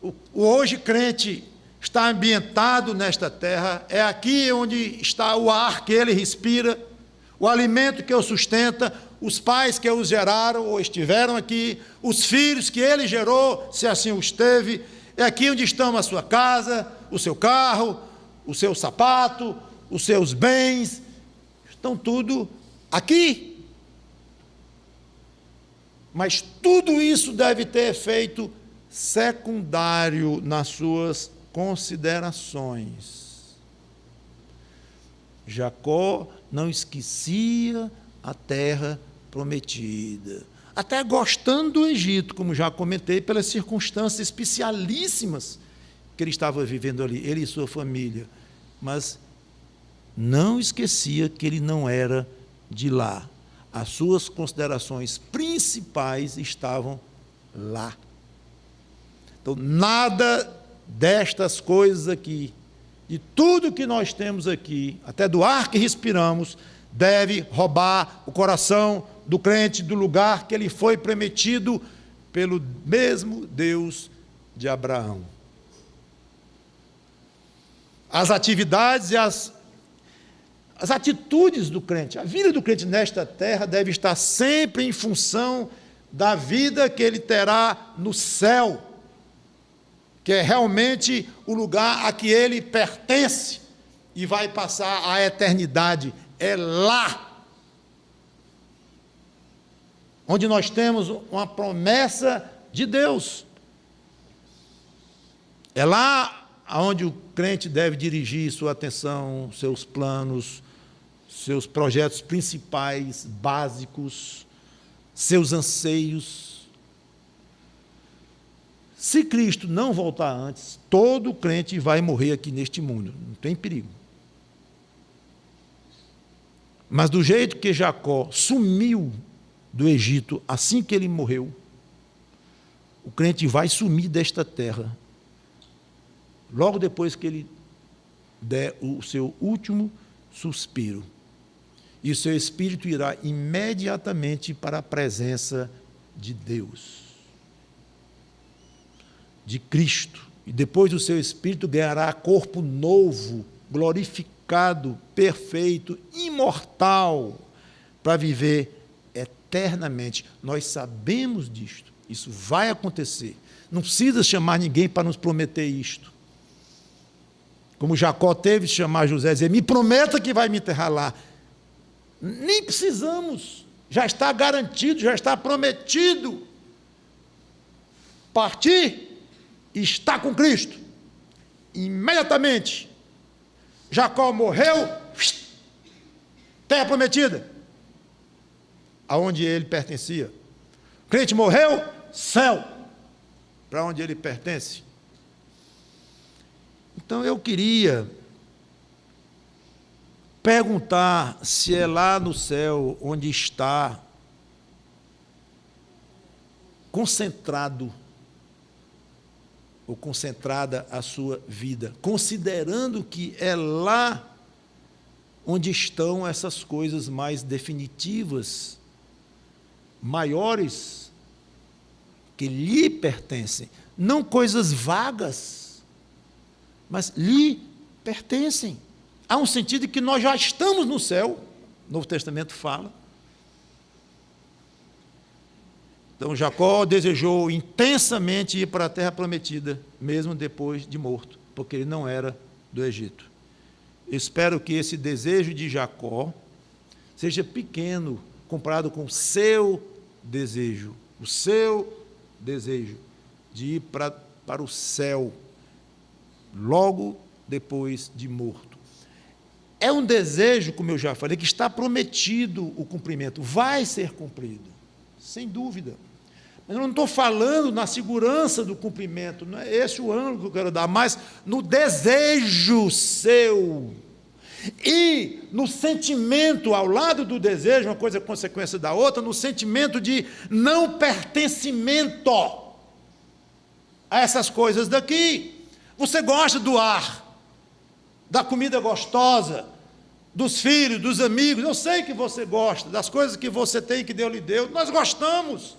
Speaker 1: O hoje crente está ambientado nesta terra, é aqui onde está o ar que ele respira, o alimento que o sustenta, os pais que os geraram ou estiveram aqui, os filhos que ele gerou, se assim os teve, é aqui onde estão a sua casa, o seu carro, o seu sapato, os seus bens, estão tudo aqui. Mas tudo isso deve ter efeito secundário nas suas considerações. Jacó não esquecia a terra prometida, até gostando do Egito, como já comentei, pelas circunstâncias especialíssimas que ele estava vivendo ali, ele e sua família, mas não esquecia que ele não era de lá. As suas considerações principais estavam lá. Então, nada destas coisas aqui, de tudo que nós temos aqui, até do ar que respiramos, deve roubar o coração do crente do lugar que ele foi prometido pelo mesmo Deus de Abraão. as atividades e as atitudes do crente. A vida do crente nesta terra deve estar sempre em função da vida que ele terá no céu, que é realmente o lugar a que ele pertence e vai passar a eternidade. É lá onde nós temos uma promessa de Deus. É lá onde o crente deve dirigir sua atenção, seus planos, seus projetos principais, básicos, seus anseios. Se Cristo não voltar antes, todo crente vai morrer aqui neste mundo, não tem perigo. Mas do jeito que Jacó sumiu do Egito assim que ele morreu, o crente vai sumir desta terra logo depois que ele der o seu último suspiro. E o seu espírito irá imediatamente para a presença de Deus, de Cristo. E depois o seu espírito ganhará corpo novo, glorificado, perfeito, imortal, para viver eternamente. Nós sabemos disto. Isso vai acontecer. Não precisa chamar ninguém para nos prometer isto. Como Jacó teve de chamar José e dizer, me prometa que vai me enterrar lá. Nem precisamos. Já está garantido, já está prometido. Partir e estar com Cristo. Imediatamente. Jacó morreu, terra prometida, aonde ele pertencia. O crente morreu, céu, para onde ele pertence. Então eu queria perguntar se é lá no céu onde está concentrado ou concentrada a sua vida, considerando que é lá onde estão essas coisas mais definitivas, maiores, que lhe pertencem, não coisas vagas, mas lhe pertencem. Há um sentido de que nós já estamos no céu, o Novo Testamento fala. Então Jacó desejou intensamente ir para a terra prometida, mesmo depois de morto, porque ele não era do Egito. Espero que esse desejo de Jacó seja pequeno, comparado com o seu desejo de ir para o céu, logo depois de morto. É um desejo, como eu já falei, que está prometido o cumprimento, vai ser cumprido, sem dúvida. Mas eu não estou falando na segurança do cumprimento, não é esse o ângulo que eu quero dar, mas no desejo seu. E no sentimento, ao lado do desejo, uma coisa é consequência da outra, no sentimento de não pertencimento a essas coisas daqui. Você gosta do ar, da comida gostosa, dos filhos, dos amigos, eu sei que você gosta, das coisas que você tem, que Deus lhe deu, nós gostamos.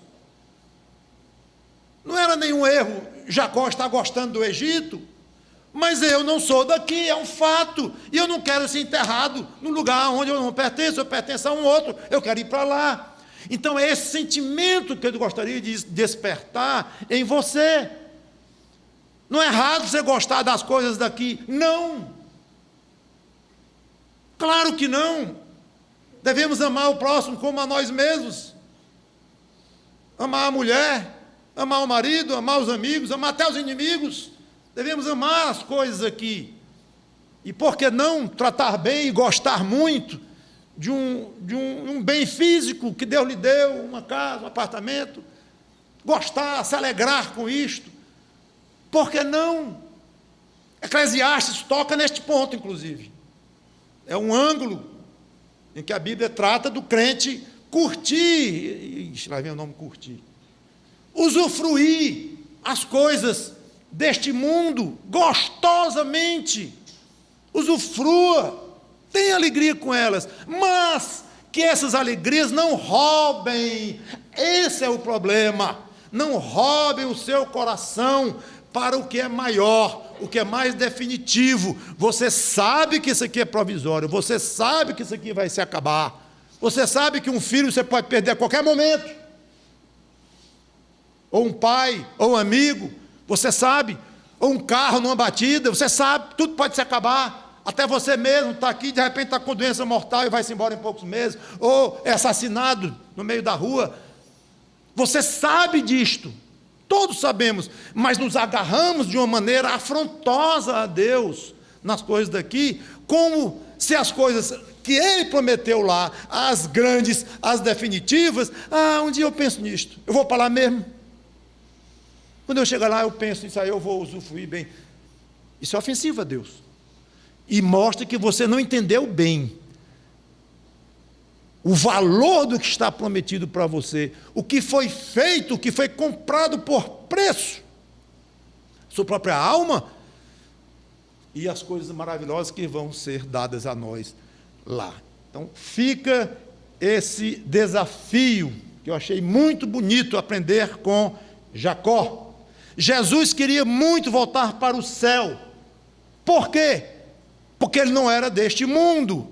Speaker 1: Não era nenhum erro Jacó estar gostando do Egito, mas eu não sou daqui, é um fato, e eu não quero ser enterrado num lugar onde eu não pertenço, eu pertenço a um outro, eu quero ir para lá. Então é esse sentimento que eu gostaria de despertar em você. Não é errado você gostar das coisas daqui, não. Claro que não. Devemos amar o próximo como a nós mesmos. Amar a mulher, amar o marido, amar os amigos, amar até os inimigos. Devemos amar as coisas aqui. E por que não tratar bem e gostar muito de um bem físico que Deus lhe deu, uma casa, um apartamento? Gostar, se alegrar com isto. Por que não? Eclesiastes toca neste ponto, inclusive. É um ângulo em que a Bíblia trata do crente curtir, lá vem o nome curtir, usufruir as coisas deste mundo gostosamente, usufrua, tenha alegria com elas, mas que essas alegrias não roubem, esse é o problema, não roubem o seu coração para o que é maior, o que é mais definitivo. Você sabe que isso aqui é provisório, você sabe que isso aqui vai se acabar. Você sabe que um filho você pode perder a qualquer momento. Ou um pai, ou um amigo, você sabe. Ou um carro numa batida, você sabe, tudo pode se acabar. Até você mesmo está aqui, de repente está com doença mortal e vai-se embora em poucos meses. Ou é assassinado no meio da rua. Você sabe disto. Todos sabemos, mas nos agarramos de uma maneira afrontosa a Deus nas coisas daqui, como se as coisas que Ele prometeu lá, as grandes, as definitivas, um dia eu penso nisto, eu vou para lá mesmo. Quando eu chegar lá, eu penso nisso aí, eu vou usufruir bem. Isso é ofensivo a Deus. E mostra que você não entendeu bem o valor do que está prometido para você, o que foi feito, o que foi comprado por preço, sua própria alma, e as coisas maravilhosas que vão ser dadas a nós lá. Então, fica esse desafio, que eu achei muito bonito aprender com Jacó. Jesus queria muito voltar para o céu. Por quê? Porque ele não era deste mundo.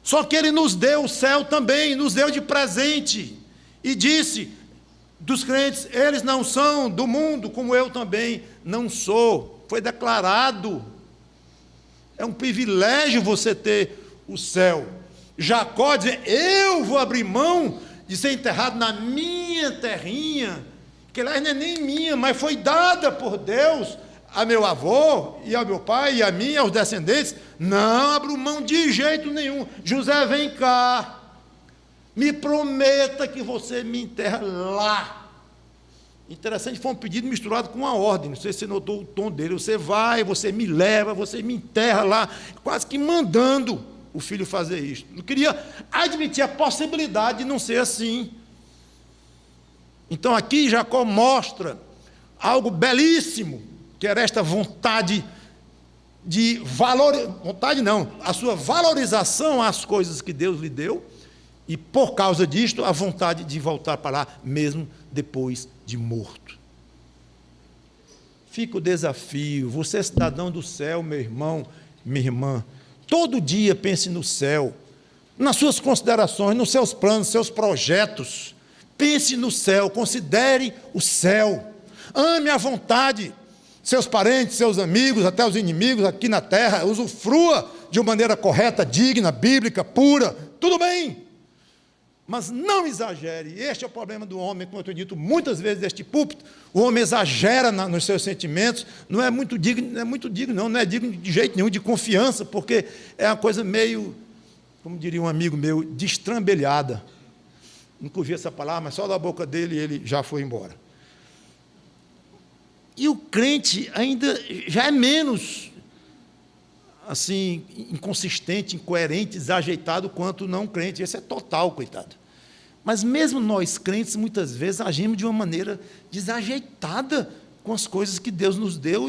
Speaker 1: Só que ele nos deu o céu também, nos deu de presente. E disse dos crentes, eles não são do mundo, como eu também não sou. Foi declarado. É um privilégio você ter o céu. Jacó dizia, eu vou abrir mão de ser enterrado na minha terrinha, que lá não é nem minha, mas foi dada por Deus a meu avô, e ao meu pai, e a mim, e aos descendentes. Não abro mão de jeito nenhum. José, vem cá, me prometa que você me enterra lá. Interessante, foi um pedido misturado com uma ordem, não sei se você notou o tom dele. Você vai, você me leva, você me enterra lá, quase que mandando o filho fazer isso. Não queria admitir a possibilidade de não ser assim. Então aqui Jacó mostra algo belíssimo, que era esta vontade de a sua valorização às coisas que Deus lhe deu, e por causa disto, a vontade de voltar para lá, mesmo depois de morto. Fica o desafio, você é cidadão do céu, meu irmão, minha irmã, todo dia pense no céu, nas suas considerações, nos seus planos, nos seus projetos, pense no céu, considere o céu, ame à vontade seus parentes, seus amigos, até os inimigos aqui na terra, usufrua de uma maneira correta, digna, bíblica, pura, tudo bem, mas não exagere. Este é o problema do homem, como eu tenho dito muitas vezes deste púlpito. O homem exagera nos seus sentimentos, não é digno de jeito nenhum de confiança, porque é uma coisa meio, como diria um amigo meu, destrambelhada. Nunca ouvi essa palavra, mas só da boca dele ele já foi embora. E o crente ainda já é menos assim, inconsistente, incoerente, desajeitado quanto o não crente. Esse é total, coitado. Mas mesmo nós crentes, muitas vezes, agimos de uma maneira desajeitada com as coisas que Deus nos deu,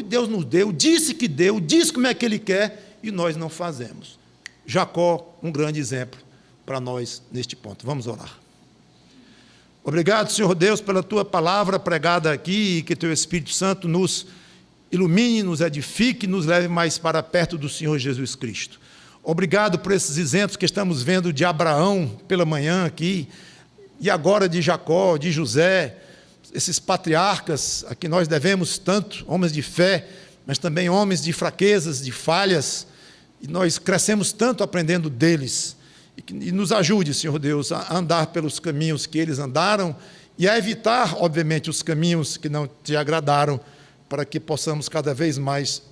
Speaker 1: disse que deu, disse como é que Ele quer, e nós não fazemos. Jacó, um grande exemplo para nós neste ponto. Vamos orar. Obrigado, Senhor Deus, pela Tua palavra pregada aqui, e que Teu Espírito Santo nos ilumine, nos edifique, nos leve mais para perto do Senhor Jesus Cristo. Obrigado por esses exemplos que estamos vendo de Abraão pela manhã aqui, e agora de Jacó, de José, esses patriarcas a que nós devemos tanto, homens de fé, mas também homens de fraquezas, de falhas, e nós crescemos tanto aprendendo deles. E nos ajude, Senhor Deus, a andar pelos caminhos que eles andaram e a evitar, obviamente, os caminhos que não te agradaram, para que possamos cada vez mais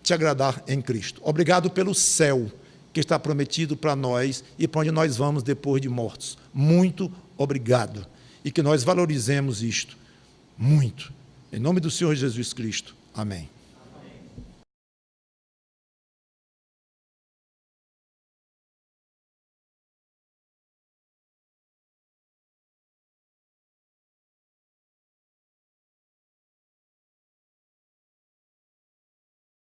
Speaker 1: te agradar em Cristo. Obrigado pelo céu que está prometido para nós e para onde nós vamos depois de mortos. Muito obrigado. E que nós valorizemos isto muito. Em nome do Senhor Jesus Cristo. Amém.